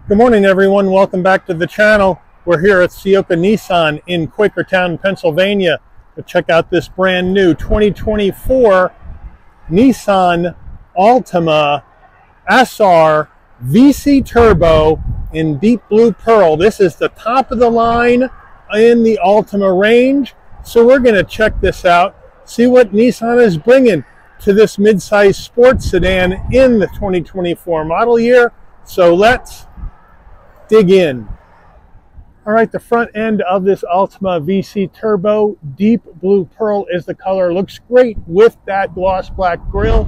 Good morning, everyone. Welcome back to the channel. We're here at Ciocca Nissan in Quakertown, Pennsylvania to check out this brand new 2024 Nissan Altima SR VC Turbo in deep blue pearl. This is the top of the line in the Altima range. So we're going to check this out, see what Nissan is bringing to this midsize sports sedan in the 2024 model year. So let's dig in. All right, the front end of this Altima VC Turbo, deep blue pearl is the color. Looks great with that gloss black grille.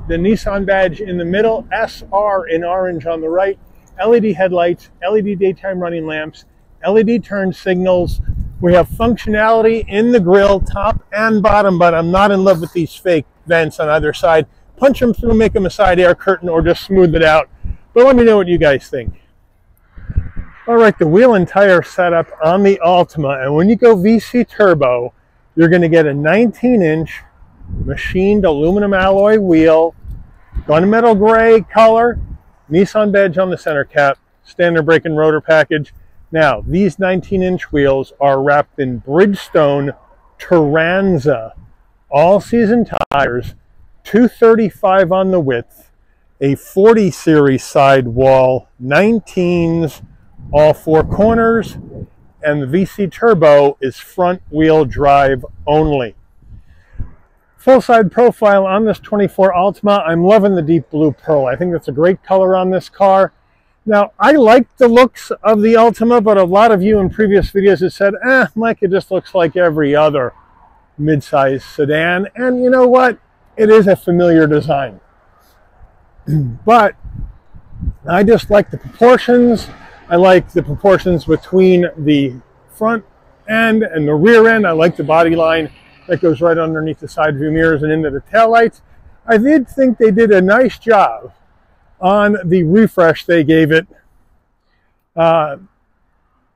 The Nissan badge in the middle, SR in orange on the right, LED headlights, LED daytime running lamps, LED turn signals. We have functionality in the grille, top and bottom, but I'm not in love with these fake vents on either side. Punch them through, make them a side air curtain, or just smooth it out. But let me know what you guys think. All right, the wheel and tire setup on the Altima, and when you go VC Turbo, you're going to get a 19-inch machined aluminum alloy wheel, gunmetal gray color, Nissan badge on the center cap, standard brake and rotor package. Now, these 19-inch wheels are wrapped in Bridgestone Turanza all-season tires, 235 on the width, a 40 series sidewall, 19s, all four corners, and the VC Turbo is front wheel drive only. Full side profile on this 24 Altima. I'm loving the deep blue pearl. I think that's a great color on this car. Now, I like the looks of the Altima, but a lot of you in previous videos have said, Mike, it just looks like every other midsize sedan. And you know what? It is a familiar design. But I just like the proportions. I like the proportions between the front end and the rear end. I like the body line that goes right underneath the side view mirrors and into the taillights. I did think they did a nice job on the refresh they gave it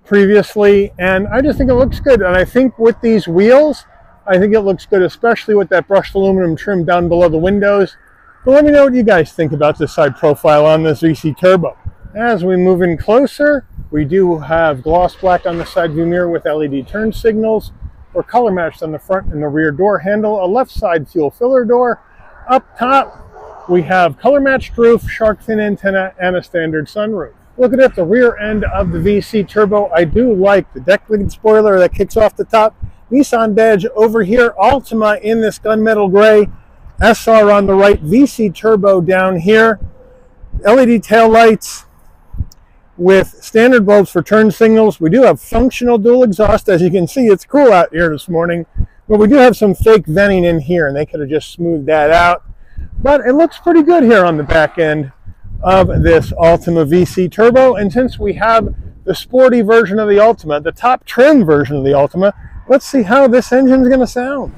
previously, and I just think it looks good. And I think with these wheels, I think it looks good, especially with that brushed aluminum trim down below the windows. But let me know what you guys think about this side profile on this VC Turbo. As we move in closer, we do have gloss black on the side view mirror with LED turn signals. We're color matched on the front and the rear door handle, a left side fuel filler door. Up top, we have color matched roof, shark fin antenna, and a standard sunroof. Looking at the rear end of the VC Turbo, I do like the deck lid spoiler that kicks off the top. Nissan badge over here, Altima in this gunmetal gray, SR on the right, VC Turbo down here, LED tail lights with standard bulbs for turn signals. We do have functional dual exhaust. As you can see, it's cool out here this morning, but we do have some fake venting in here, and they could have just smoothed that out. But it looks pretty good here on the back end of this Altima VC Turbo. And since we have the sporty version of the Altima, the top trim version of the Altima, let's see how this engine is going to sound.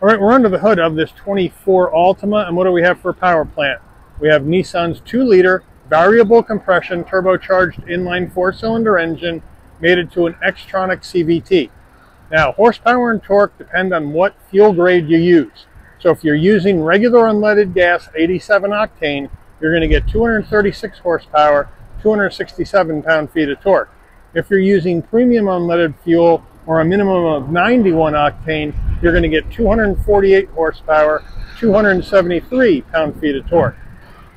All right, we're under the hood of this 24 Altima, and what do we have for power plant? We have Nissan's 2-liter variable compression turbocharged inline 4-cylinder engine mated to an Xtronic CVT. Now, horsepower and torque depend on what fuel grade you use. So if you're using regular unleaded gas, 87 octane, you're going to get 236 horsepower, 267 pound-feet of torque. If you're using premium unleaded fuel, or a minimum of 91 octane, you're going to get 248 horsepower, 273 pound-feet of torque.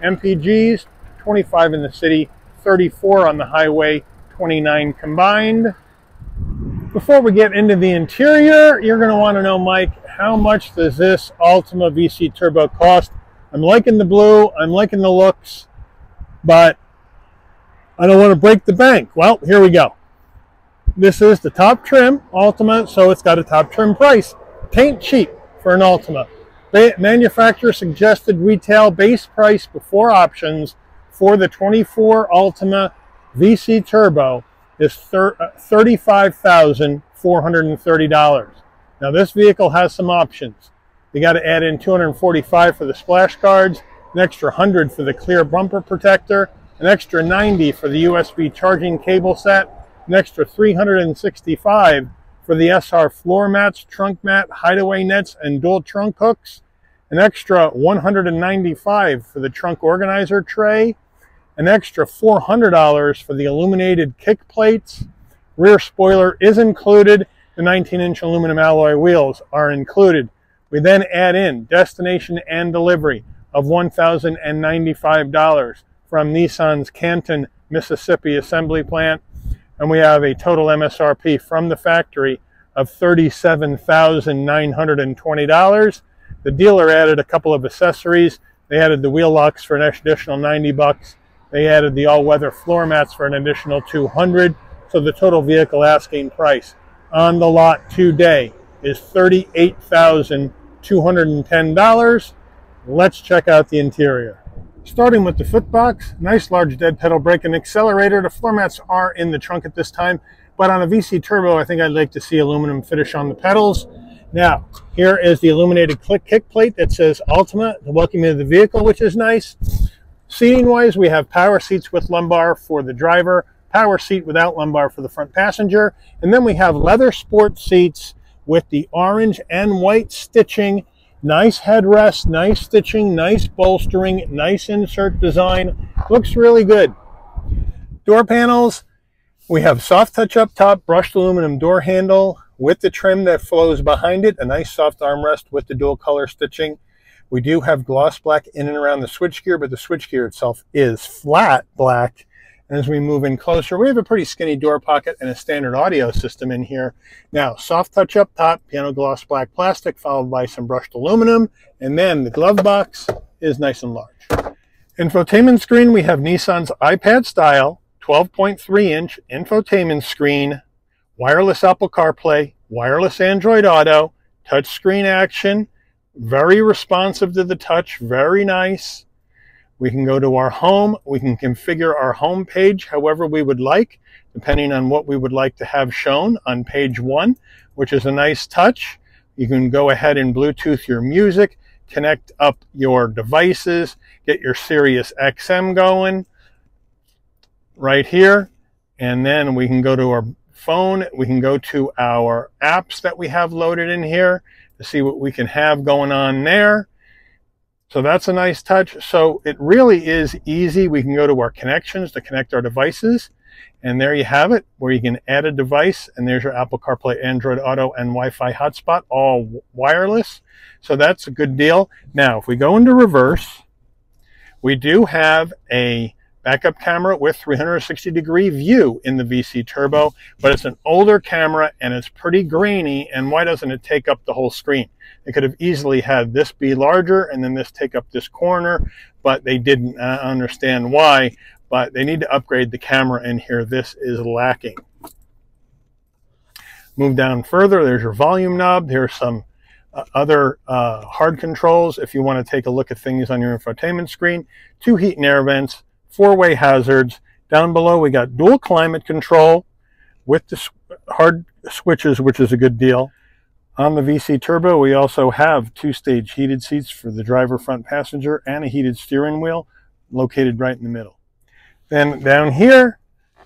MPGs, 25 in the city, 34 on the highway, 29 combined. Before we get into the interior, you're going to want to know, Mike, how much does this Altima VC Turbo cost? I'm liking the blue, I'm liking the looks, but I don't want to break the bank. Well, here we go. This is the top trim Altima, so it's got a top trim price. Paint cheap for an Altima. Manufacturer suggested retail base price before options for the 24 Altima VC Turbo is $35,430. Now this vehicle has some options. You got to add in $245 for the splash guards, an extra $100 for the clear bumper protector, an extra $90 for the USB charging cable set, an extra $365 for the SR floor mats, trunk mat, hideaway nets, and dual trunk hooks, an extra $195 for the trunk organizer tray, an extra $400 for the illuminated kick plates. Rear spoiler is included. The 19-inch aluminum alloy wheels are included. We then add in destination and delivery of $1,095 from Nissan's Canton, Mississippi assembly plant. And we have a total MSRP from the factory of $37,920. The dealer added a couple of accessories. They added the wheel locks for an additional $90. They added the all-weather floor mats for an additional $200. So the total vehicle asking price on the lot today is $38,210. Let's check out the interior. Starting with the footbox, nice large dead pedal brake and accelerator. The floor mats are in the trunk at this time, but on a VC turbo, I think I'd like to see aluminum finish on the pedals. Now, here is the illuminated kick plate that says Altima to welcome you to the vehicle, which is nice. Seating-wise, we have power seats with lumbar for the driver, power seat without lumbar for the front passenger, and then we have leather sport seats with the orange and white stitching. Nice headrest, nice stitching, nice bolstering, nice insert design. Looks really good. Door panels, we have soft touch up top, brushed aluminum door handle with the trim that flows behind it, a nice soft armrest with the dual color stitching. We do have gloss black in and around the switchgear, but the switchgear itself is flat black. And as we move in closer, we have a pretty skinny door pocket and a standard audio system in here. Now, soft touch up top, piano gloss black plastic, followed by some brushed aluminum. And then the glove box is nice and large. Infotainment screen, we have Nissan's iPad style, 12.3-inch infotainment screen, wireless Apple CarPlay, wireless Android Auto, touchscreen action, very responsive to the touch, very nice. We can go to our home. We can configure our home page however we would like, depending on what we would like to have shown on page 1, which is a nice touch. You can go ahead and Bluetooth your music, connect up your devices, get your Sirius XM going right here. And then we can go to our phone. We can go to our apps that we have loaded in here to see what we can have going on there. So that's a nice touch. So it really is easy. We can go to our connections to connect our devices. And there you have it, where you can add a device. And there's your Apple CarPlay, Android Auto, and Wi-Fi hotspot, all wireless. So that's a good deal. Now, if we go into reverse, we do have a backup camera with 360-degree view in the VC Turbo, but it's an older camera and it's pretty grainy. And why doesn't it take up the whole screen? They could have easily had this be larger and then this take up this corner, but they didn't. Understand why, but they need to upgrade the camera in here. This is lacking. Move down further, there's your volume knob. Here's some other hard controls if you want to take a look at things on your infotainment screen. 2 heat and air vents, 4-way hazards. Down below we got dual climate control with the hard switches, which is a good deal. On the VC Turbo, we also have 2-stage heated seats for the driver, front passenger, and a heated steering wheel located right in the middle. Then down here,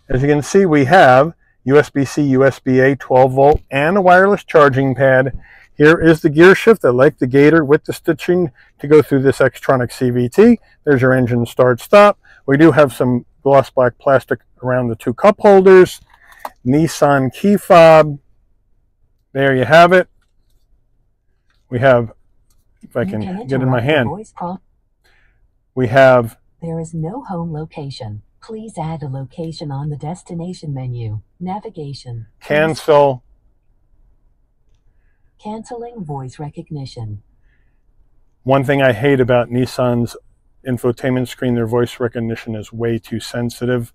as you can see, we have USB-C, USB-A, 12-volt, and a wireless charging pad. Here is the gear shift. I like the Gator with the stitching to go through this Xtronic CVT. There's your engine start-stop. We do have some gloss black plastic around the 2 cup holders. Nissan key fob. There you have it. We have, if I can get in my hand, we have, there is no home location. Please add a location on the destination menu. Navigation. Cancel. Canceling voice recognition. One thing I hate about Nissan's infotainment screen, their voice recognition is way too sensitive.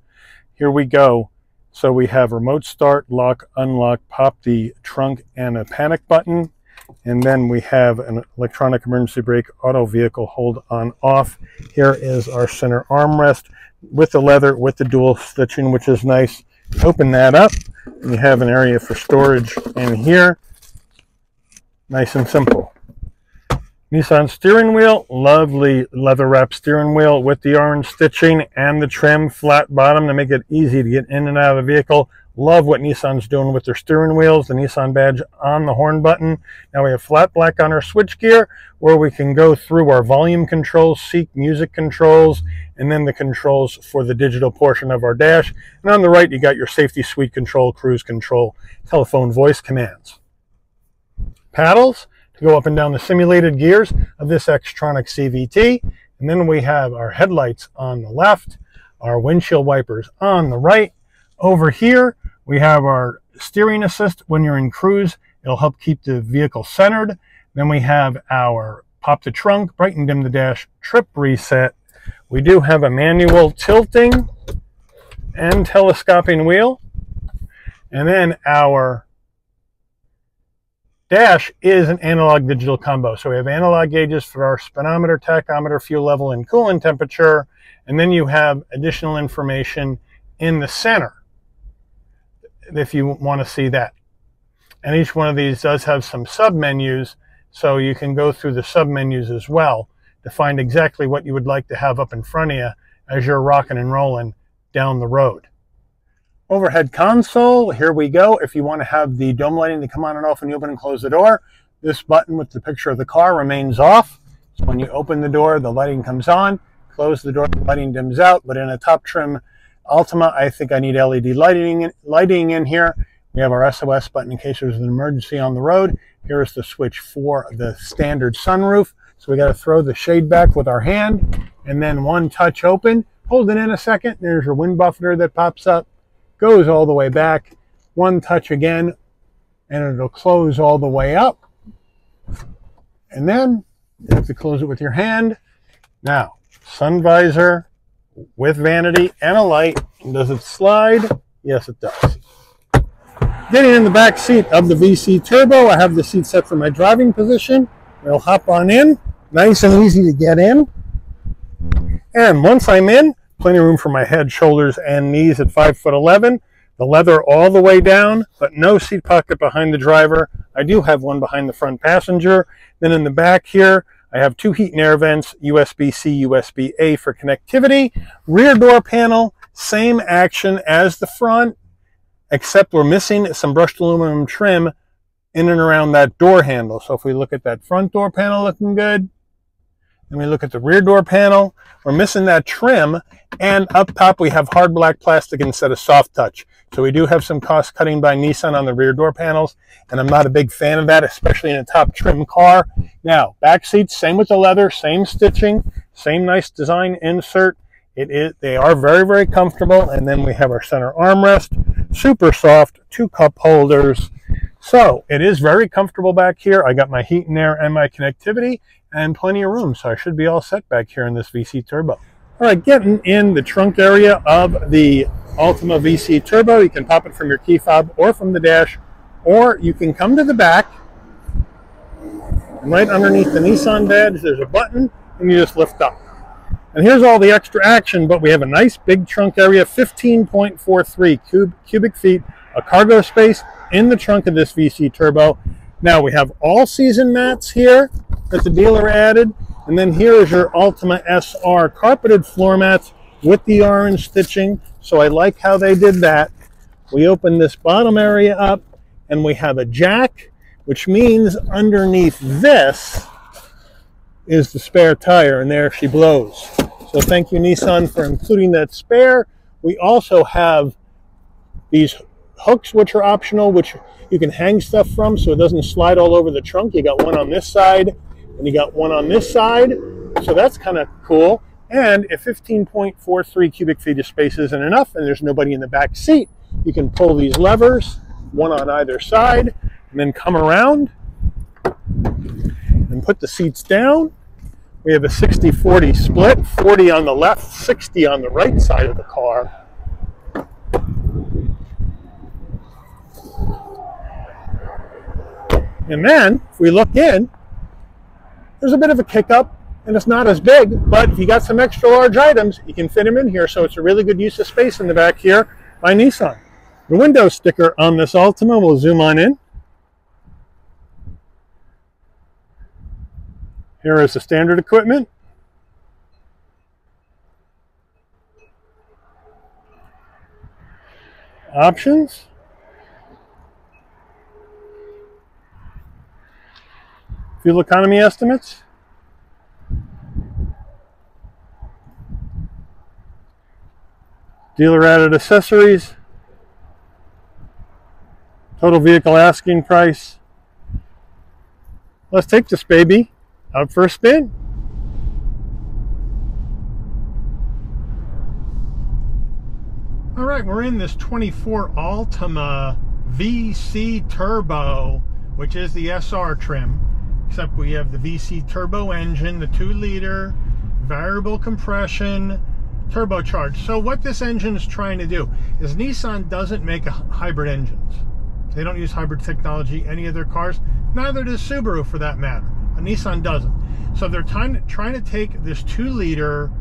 Here we go. So we have remote start, lock, unlock, pop the trunk, and a panic button. And then we have an electronic emergency brake, auto vehicle hold on off. Here is our center armrest with the leather, with the dual stitching, which is nice. Open that up, and you have an area for storage in here. Nice and simple. Nissan steering wheel, lovely leather wrap steering wheel with the orange stitching and the trim, flat bottom to make it easy to get in and out of the vehicle. Love what Nissan's doing with their steering wheels, the Nissan badge on the horn button. Now we have flat black on our switchgear, where we can go through our volume controls, seek music controls, and then the controls for the digital portion of our dash. And on the right, you got your safety suite control, cruise control, telephone voice commands. Paddles to go up and down the simulated gears of this Xtronic CVT. And then we have our headlights on the left, our windshield wipers on the right. Over here, we have our steering assist. When you're in cruise, it'll help keep the vehicle centered. Then we have our pop the trunk, bright and dim the dash, trip reset. We do have a manual tilting and telescoping wheel. And then our dash is an analog digital combo. So we have analog gauges for our speedometer, tachometer, fuel level, and coolant temperature. And then you have additional information in the center if you want to see that. And each one of these does have some sub-menus, so you can go through the sub-menus as well to find exactly what you would like to have up in front of you as you're rocking and rolling down the road. Overhead console, here we go. If you want to have the dome lighting to come on and off when you open and close the door, this button with the picture of the car remains off. So when you open the door, the lighting comes on. Close the door, the lighting dims out. But in a top trim Altima, I think I need LED lighting in here. We have our SOS button in case there's an emergency on the road. Here is the switch for the standard sunroof. So we got to throw the shade back with our hand and then one touch open. Hold it in a second. There's your wind buffeter that pops up. Goes all the way back. One touch again and it'll close all the way up. And then you have to close it with your hand. Now, sun visor with vanity and a light. Does it slide? Yes, it does. Getting in the back seat of the VC Turbo, I have the seat set for my driving position. We'll hop on in. Nice and easy to get in. And once I'm in, plenty of room for my head, shoulders, and knees at 5'11". The leather all the way down, but no seat pocket behind the driver. I do have one behind the front passenger. Then in the back here, I have two heat and air vents, USB-C, USB-A for connectivity. Rear door panel, same action as the front, except we're missing some brushed aluminum trim in and around that door handle. So if we look at that front door panel looking good, and we look at the rear door panel, we're missing that trim, and up top we have hard black plastic instead of soft touch. So we do have some cost cutting by Nissan on the rear door panels, and I'm not a big fan of that, especially in a top trim car. Now, back seats, same with the leather, same stitching, same nice design insert. They are very, very comfortable. And then we have our center armrest, super soft, 2 cup holders. So it is very comfortable back here. I got my heat and air and my connectivity and plenty of room. So I should be all set back here in this VC Turbo. All right, getting in the trunk area of the Altima VC Turbo. You can pop it from your key fob or from the dash, or you can come to the back, and right underneath the Nissan badge, there's a button, and you just lift up. And here's all the extra action, but we have a nice big trunk area, 15.43 cubic feet of cargo space in the trunk of this VC Turbo. Now we have all season mats here that the dealer added, and then here is your Altima SR carpeted floor mats with the orange stitching. So I like how they did that. We open this bottom area up and we have a jack, which means underneath this is the spare tire, and there she blows. So thank you, Nissan, for including that spare. We also have these hooks, which are optional, which you can hang stuff from so it doesn't slide all over the trunk. You got one on this side and you got one on this side. So that's kind of cool. And if 15.43 cubic feet of space isn't enough and there's nobody in the back seat, you can pull these levers, one on either side, and then come around and put the seats down. We have a 60-40 split, 40 on the left, 60 on the right side of the car. And then, if we look in, there's a bit of a kick up, and it's not as big, but if you got some extra large items, you can fit them in here, so it's a really good use of space in the back here by Nissan. The window sticker on this Altima, we'll zoom on in. Here is the standard equipment. Options. Fuel economy estimates. Dealer added accessories. Total vehicle asking price. Let's take this baby out for a spin. All right, we're in this 24 Altima VC Turbo, which is the SR trim, except we have the VC Turbo engine, the 2-liter, variable compression, turbocharged. So what this engine is trying to do is Nissan doesn't make hybrid engines. They don't use hybrid technology, any of their cars. Neither does Subaru, for that matter. But Nissan doesn't. So they're trying to take this 2-liter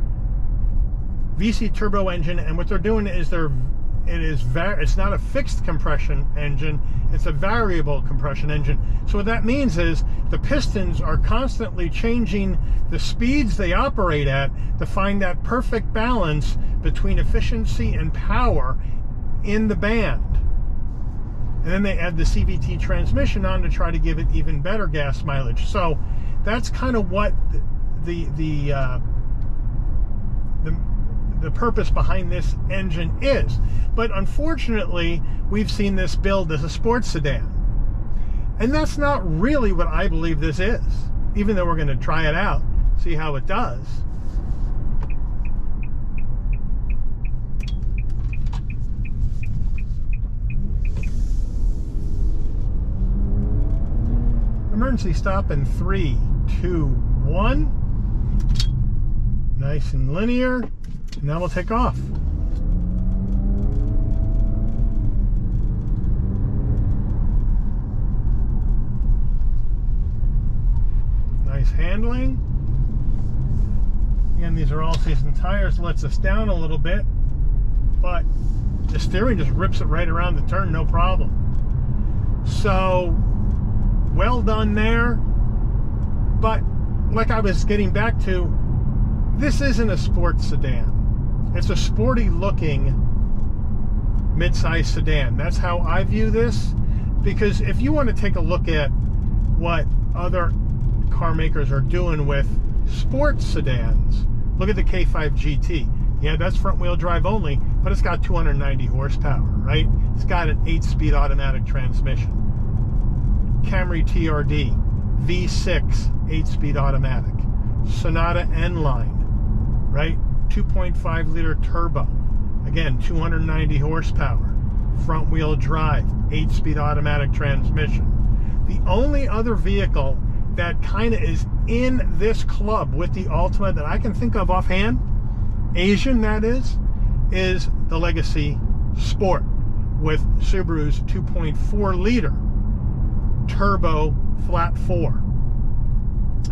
VC turbo engine, and what they're doing is it's not a fixed compression engine, it's a variable compression engine. So what that means is the pistons are constantly changing the speeds they operate at to find that perfect balance between efficiency and power in the band. And then they add the CVT transmission on to try to give it even better gas mileage. So that's kind of what the purpose behind this engine is. But unfortunately, we've seen this build as a sports sedan. And that's not really what I believe this is, even though we're going to try it out, see how it does. Emergency stop in 3, 2, 1. Nice and linear. And now we'll take off. Nice handling. Again, these are all-season tires. Lets us down a little bit, but the steering just rips it right around the turn, no problem. So, well done there. But like I was getting back to, this isn't a sports sedan. It's a sporty looking midsize sedan. That's how I view this, because if you want to take a look at what other car makers are doing with sports sedans, look at the K5 GT. Yeah, that's front wheel drive only, but it's got 290 horsepower, right? It's got an 8-speed automatic transmission. Camry TRD, V6, 8-speed automatic. Sonata N-Line, right? 2.5-liter turbo. Again, 290 horsepower. Front wheel drive, 8-speed automatic transmission. The only other vehicle that kind of is in this club with the Altima that I can think of offhand, Asian that is the Legacy Sport with Subaru's 2.4-liter turbo flat 4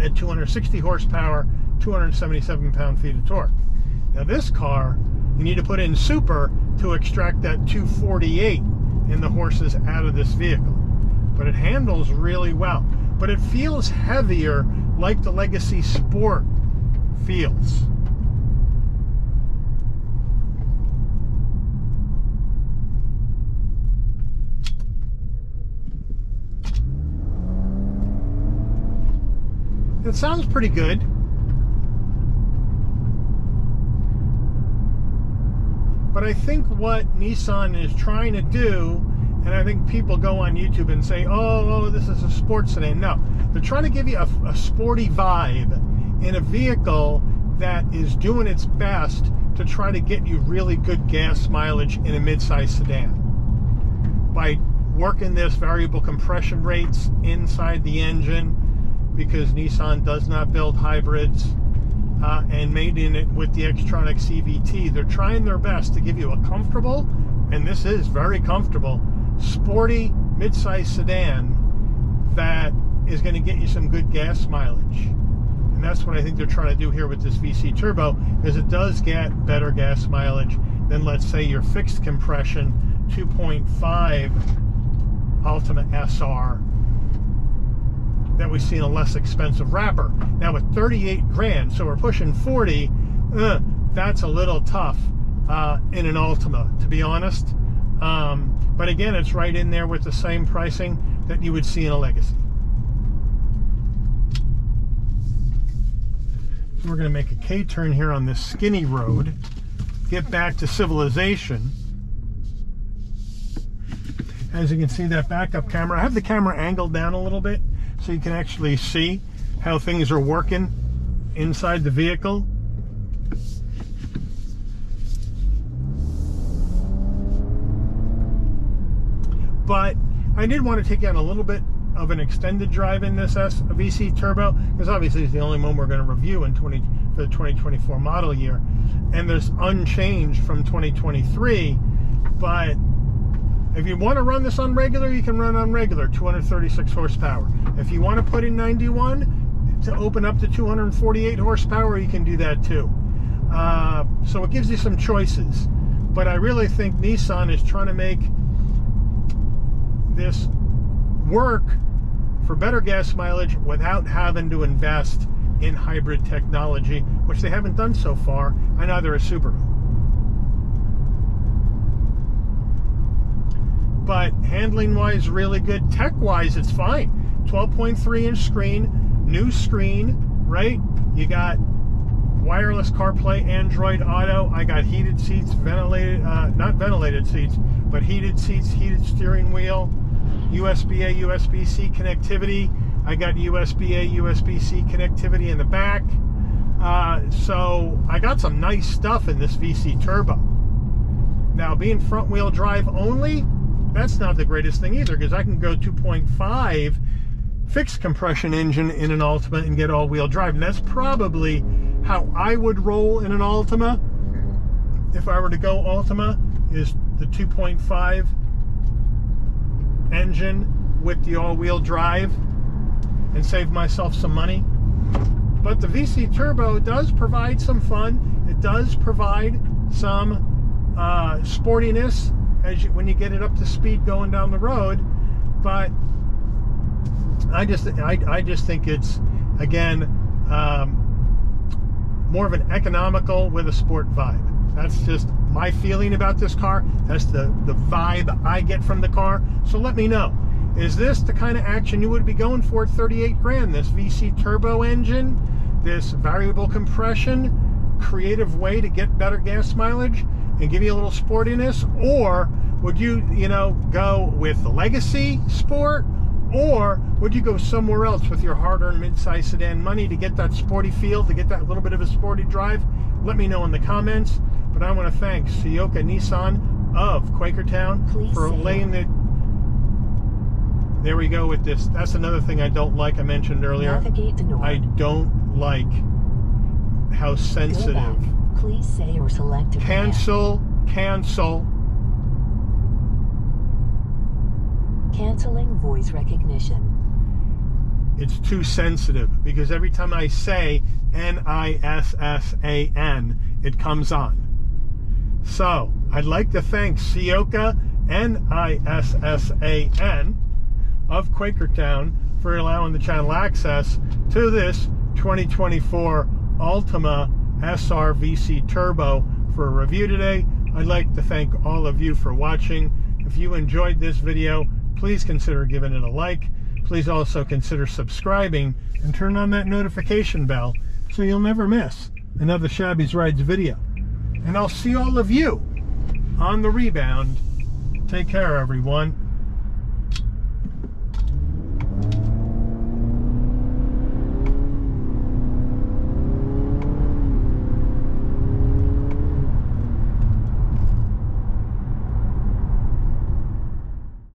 at 260 horsepower, 277 pound-feet of torque. Now this car, you need to put in super to extract that 248 in the horses out of this vehicle. But it handles really well. But it feels heavier like the Legacy Sport feels. It sounds pretty good. But I think what Nissan is trying to do, and I think people go on YouTube and say, oh, this is a sports sedan. No, they're trying to give you a sporty vibe in a vehicle that is doing its best to try to get you really good gas mileage in a midsize sedan. By working this variable compression rates inside the engine, because Nissan does not build hybrids, and mating it with the Xtronic CVT, they're trying their best to give you a comfortable, and this is very comfortable, sporty midsize sedan that is going to get you some good gas mileage. And that's what I think they're trying to do here with this VC Turbo, is it does get better gas mileage than, let's say, your fixed compression 2.5 Altima SR that we see in a less expensive wrapper. Now with 38 grand, so we're pushing 40, that's a little tough in an Altima, to be honest. But again, it's right in there with the same pricing that you would see in a Legacy. So we're going to make a K-turn here on this skinny road, get back to civilization. As you can see, that backup camera, I have the camera angled down a little bit so you can actually see how things are working inside the vehicle. But I did want to take you on a little bit of an extended drive in this VC Turbo, because obviously it's the only one we're going to review in for the 2024 model year, and there's unchanged from 2023. But if you want to run this on regular, you can run on regular, 236 horsepower. If you want to put in 91 to open up to 248 horsepower, you can do that too. So it gives you some choices. But I really think Nissan is trying to make this work for better gas mileage without having to invest in hybrid technology, which they haven't done so far, and neither is Subaru. But handling wise, really good. Tech wise, it's fine. 12.3-inch screen, new screen, right? You got wireless CarPlay, Android Auto. I got heated seats, ventilated, not ventilated seats, but heated seats, heated steering wheel, USB-A, USB-C connectivity. I got USB-A, USB-C connectivity in the back. So I got some nice stuff in this VC Turbo. Now, being front-wheel drive only, that's not the greatest thing either, because I can go 2.5 fixed compression engine in an Altima and get all-wheel drive. And that's probably how I would roll in an Altima if I were to go Altima, is the 2.5 engine with the all-wheel drive and save myself some money. But the VC Turbo does provide some fun. It does provide some sportiness when you get it up to speed going down the road. But I just think it's, again, more of an economical with a sport vibe. That's just my feeling about this car. That's the vibe I get from the car. So let me know. Is this the kind of action you would be going for at 38 grand? This VC Turbo engine, this variable compression, creative way to get better gas mileage and give you a little sportiness? Or would you, go with the Legacy Sport? Or would you go somewhere else with your hard-earned mid-size sedan money to get that sporty feel, to get that little bit of a sporty drive? Let me know in the comments. But I want to thank Ciocca Nissan of Quakertown for laying the... There we go with this. That's another thing I don't like. I mentioned earlier. Navigate to north. I don't like how sensitive. Go back. Please say or select a Cancel. Canceling voice recognition. It's too sensitive, because every time I say Nissan, it comes on. So I'd like to thank Ciocca Nissan of Quakertown for allowing the channel access to this 2024 Altima SR VC Turbo for a review today. I'd like to thank all of you for watching. If you enjoyed this video, please consider giving it a like. Please also consider subscribing and turn on that notification bell so you'll never miss another Shabby's Rides video. And I'll see all of you on the rebound. Take care, everyone.